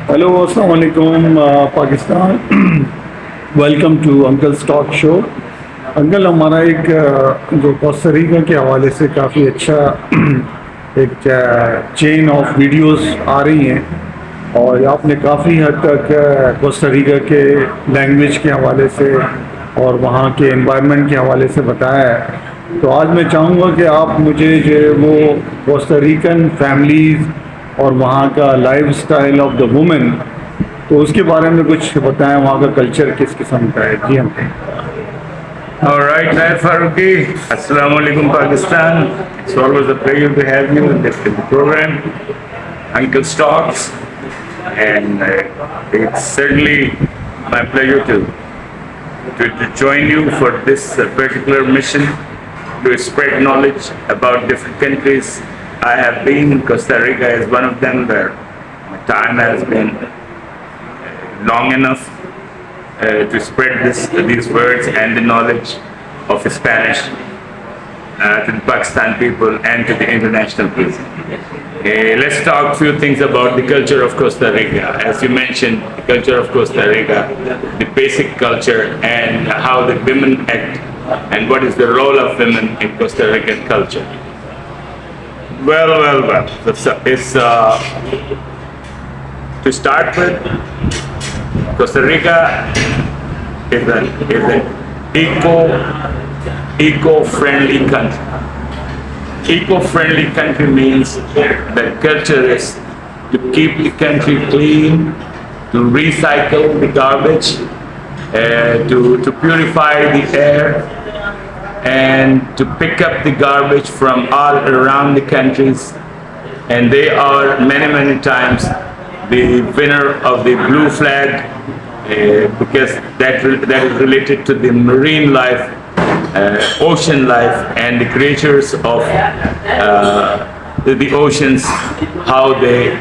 Hello अस्सलाम वालेकुम Pakistan. Welcome to uncles talk show. Uncle, हमारा एक जो कोस्टा रीका के हवाले से काफ़ी अच्छा एक चेन ऑफ वीडियोस आ रही हैं और आपने काफ़ी हद तक कोस्टा रीका के लैंग्वेज के हवाले से और वहाँ के एनवायरनमेंट के हवाले से बताया है। तो आज मैं चाहूँगा कि आप मुझे जो वो कोस्टा रिकन फैमिलीज़ और वहाँ का life style of the women, तो उसके बारे में कुछ बताएं, वहाँ का कल्चर किस किस्म का है। जी हम All right, Nair Faruqi. Assalamu alaikum, Pakistan. It's always a pleasure to have you in this program, Uncle Stocks, and it's certainly my pleasure to join you for this particular mission to spread knowledge about different countries. I have been, Costa Rica is one of them where my time has been long enough to spread these words and the knowledge of Spanish to the Pakistan people and to the international people. Let's talk a few things about the culture of Costa Rica. As you mentioned, the culture of Costa Rica, the basic culture and how the women act and what is the role of women in Costa Rican culture. Well. It's to start with, Costa Rica is an eco-friendly country. Eco-friendly country means that culture is to keep the country clean, to recycle the garbage, to purify the air, and to pick up the garbage from all around the countries. And they are many times the winner of the blue flag because that is related to the marine life, ocean life, and the creatures of the oceans, how they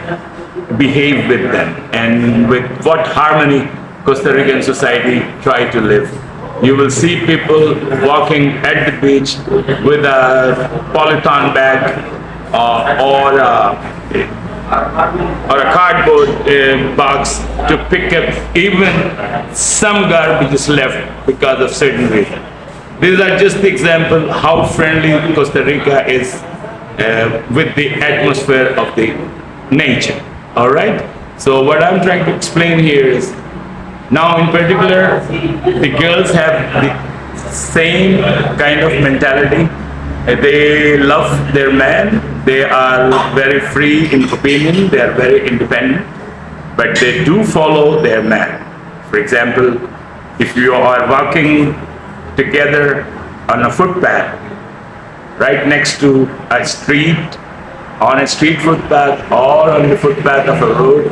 behave with them and with what harmony Costa Rican society try to live. You will see people walking at the beach with a polythene bag or a cardboard box to pick up even some garbage is left because of certain reason. These are just the example how friendly Costa Rica is with the atmosphere of the nature. All right. So what I'm trying to explain here is, now in particular, the girls have the same kind of mentality. They love their man. They are very free in opinion. They are very independent, but they do follow their man. For example, if you are walking together on a footpath right next to a street, on a street footpath or on the footpath of a road,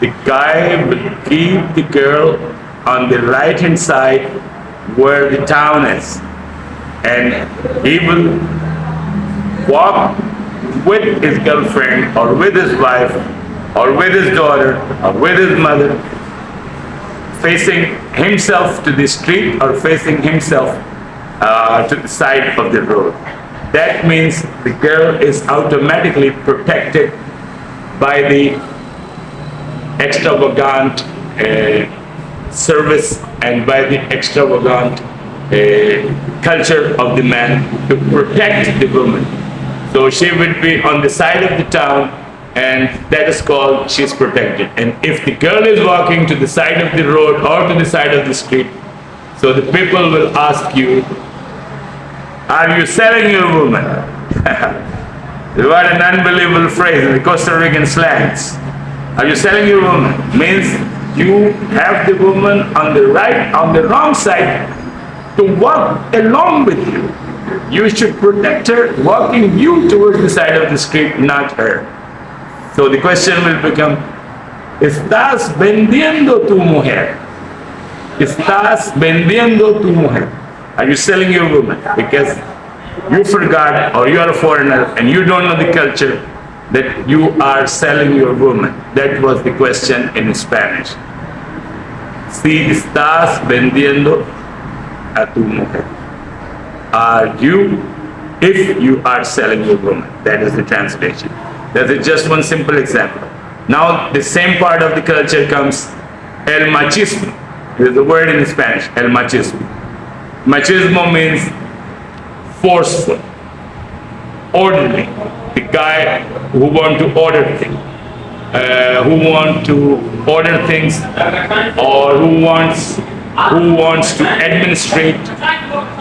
the guy will keep the girl on the right hand side where the town is, and he will walk with his girlfriend or with his wife or with his daughter or with his mother, facing himself to the street or facing himself to the side of the road. That means the girl is automatically protected by the extravagant service and by the extravagant culture of the man to protect the woman. So she will be on the side of the town, and that is called she's protected. And if the girl is walking to the side of the road or to the side of the street, so the people will ask you, are you selling your woman? What an unbelievable phrase in the Costa Rican slangs. Are you selling your woman? Means you have the woman on the right, on the wrong side to walk along with you. You should protect her, walking you towards the side of the street, not her. So the question will become, ¿estás vendiendo tu mujer? ¿Estás vendiendo tu mujer? Are you selling your woman? Because you forgot, or you are a foreigner and you don't know the culture, that you are selling your woman. That was the question in Spanish. Si estás vendiendo a tu mujer. Are you, if you are selling your woman. That is the translation. That is just one simple example. Now the same part of the culture comes el machismo. There's a word in Spanish, el machismo. Machismo means forceful, orderly. The guy who want to order things, or who wants to administrate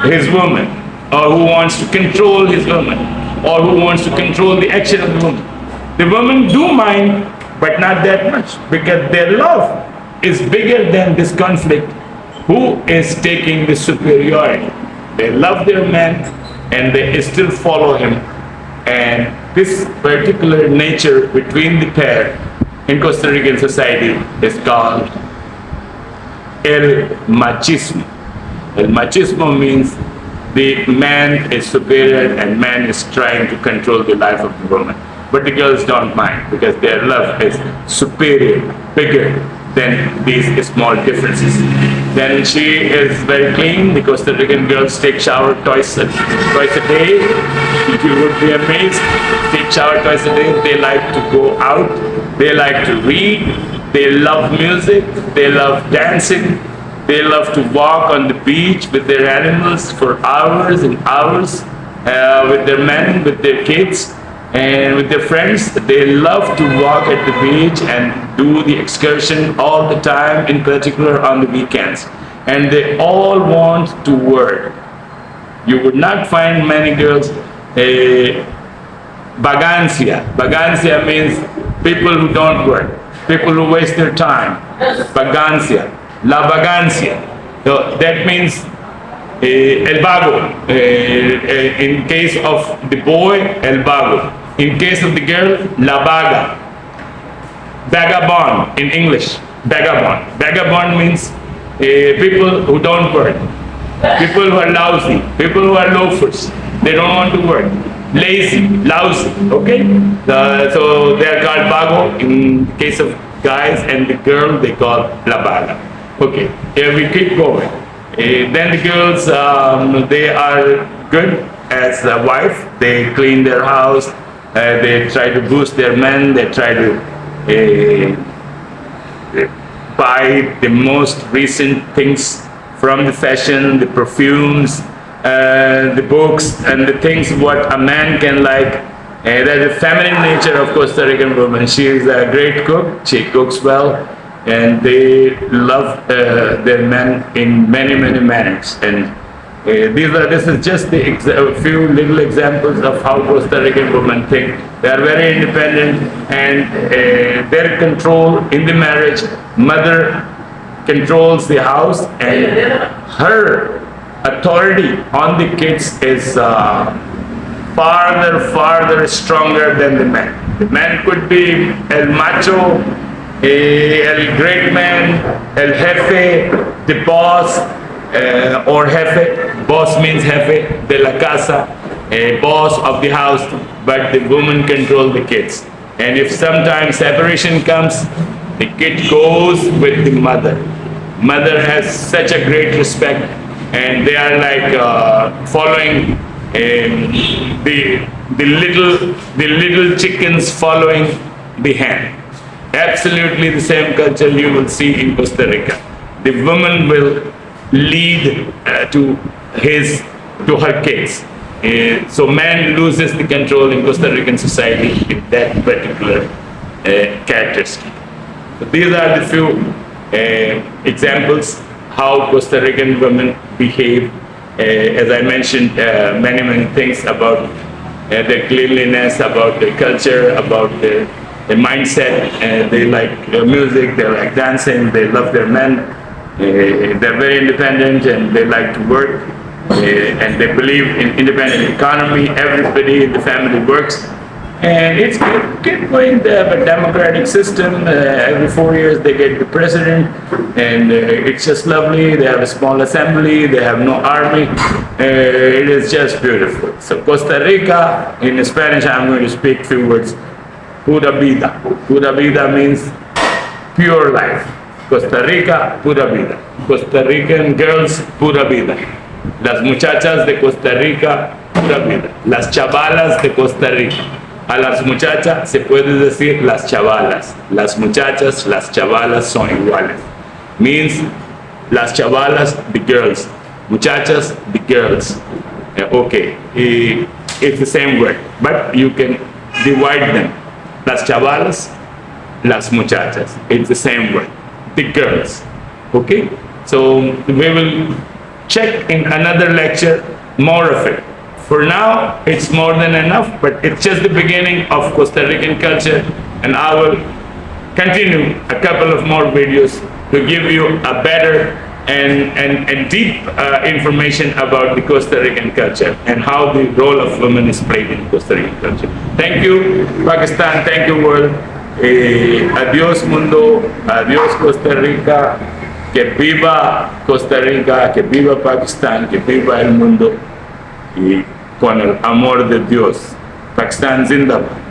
his woman, or who wants to control his woman, or who wants to control the action of the woman. The women do mind, but not that much, because their love is bigger than this conflict. Who is taking the superiority? They love their man and they still follow him. And this particular nature between the pair in Costa Rican society is called el machismo. El machismo means the man is superior and man is trying to control the life of the woman. But the girls don't mind because their love is superior, bigger than these small differences. Then she is very clean. The Costa Rican girls take shower twice a day. You would be amazed. Take shower twice a day. They like to go out. They like to read. They love music. They love dancing. They love to walk on the beach with their animals for hours and hours, with their men, with their kids, and with their friends. They love to walk at the beach and do the excursion all the time, in particular on the weekends. And they all want to work. You would not find many girls vagancia. Vagancia means people who don't work, people who waste their time. Vagancia, la vagancia. So that means el vago. In case of the boy, el vago. In case of the girl, la vaga. Vagabond in English. Vagabond. Vagabond means people who don't work. People who are lousy. People who are loafers. They don't want to work. Lazy, lousy. Okay? So they are called vago in case of guys, and the girl they call la vaga. Okay. Here we keep going. Then the girls, they are good as a wife. They clean their house. They try to boost their men. They try to buy the most recent things from the fashion, the perfumes, the books, and the things what a man can like. There's the feminine nature of Costa Rican women. She is a great cook. She cooks well, and they love their men in many manners. And this is just a few little examples of how Costa Rican women think. They are very independent, and their control in the marriage. Mother controls the house, and her authority on the kids is farther stronger than the man. The man could be el macho, el great man, el jefe, the boss, or jefe. Boss means jefe de la casa, a boss of the house, but the woman controls the kids. And if sometimes separation comes, the kid goes with the mother. Mother has such a great respect, and they are like following the little chickens following the hen. Absolutely the same culture you will see in Costa Rica. The woman will lead to her kids. So man loses the control in Costa Rican society in that particular characteristic. So these are the few examples how Costa Rican women behave. As I mentioned, many things about their cleanliness, about their culture, about their mindset. They like music, they like dancing, they love their men. They're very independent and they like to work. And they believe in independent economy. Everybody in the family works. And it's good going. They have a democratic system. Every 4 years they get the president, and it's just lovely. They have a small assembly. They have no army. It is just beautiful. So Costa Rica, in Spanish, I'm going to speak few words. Pura vida. Pura vida means pure life. Costa Rica, pura vida. Costa Rican girls, pura vida. Las muchachas de Costa Rica, pura vida. Las chavalas de Costa Rica. A las muchachas se puede decir las chavalas. Las muchachas, las chavalas son iguales. Means las chavalas, the girls. Muchachas, the girls. Okay, it's the same word, but you can divide them. Las chavalas, las muchachas. It's the same word. The girls. Okay, so we will check in another lecture more of it. For now, it's more than enough, but it's just the beginning of Costa Rican culture, and I will continue a couple of more videos to give you a better and deep information about the Costa Rican culture and how the role of women is played in Costa Rican culture. Thank you, Pakistan. Thank you, world. Adiós, mundo. Adiós, Costa Rica. Que viva Costa Rica, que viva Pakistan, que viva el mundo. Y con el amor de Dios. Pakistan Zindabad.